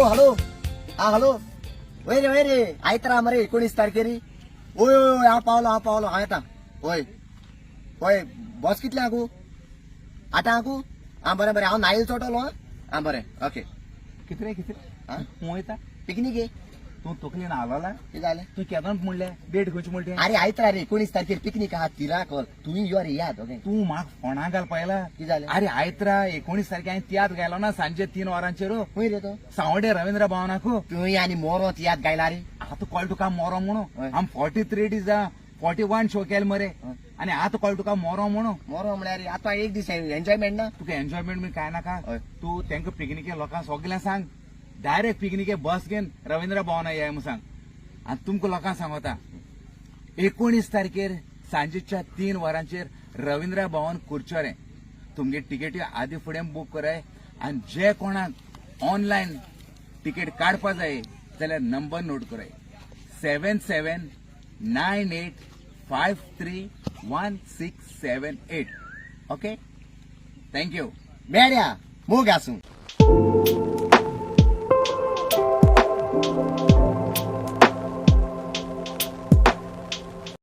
Hello हा hello वय रे आयतरा मरे 19 तारखेरी ओय ओय हा पावलो हा येता होय होय बस कितले आगू 8 आगू हा बरें हांव नाईल चोटलो हा बरें ओके कितें हा तूं वयता पिकनीक आहे तूं तकलेन आलोला कितें जालें तूं केदोन म्हणलें डेट खंयची म्हणलें अरे आयतरा रे 19 तारखेर पिकनीक आहा तिराकोल तुवें यो रे याद ओके तूं म्हाका फोंडा घाल पयला कितें जालें अरे आयत्रा 19 तारखे हांवें तियात्र गायलो ना सांजे 3 वरांचेर खंय रे तो सावंडे रवींद्र भवनाकू तुवें आनी मोरो याद गायला रे आतां कळ्ळें तुका मोरो म्हणून हय. आम 43 डिजा 41 शो केले मरे हय. आनी आतां कळ्ळें तुका मोरो म्हणून मोरो म्हळ्यार रे आतां एक दीस एन्जॉयमेंट ना तुका एन्जॉयमेंट बी काय नाका हय. तू तांकां पिकनिके लोकांक सगळ्यांक सांग डायरेक्ट पिकनिके बस घेवन रवींद्र भवना या म्हणून सांग आनी तुमकां लोकांक सांगता 19 तारखेर सांजेच्या 3 वरांचेर रवींद्र भवन कुर्चोरें तुमगे तिकेटी आदी फुडें बूक कराय आनी जे कोणाक ऑनलायन तिकेट काडपा जाय जाल्यार नंबर नोट कराय 7798531678 ओके थँक्यू मेळ्या मोग आसूं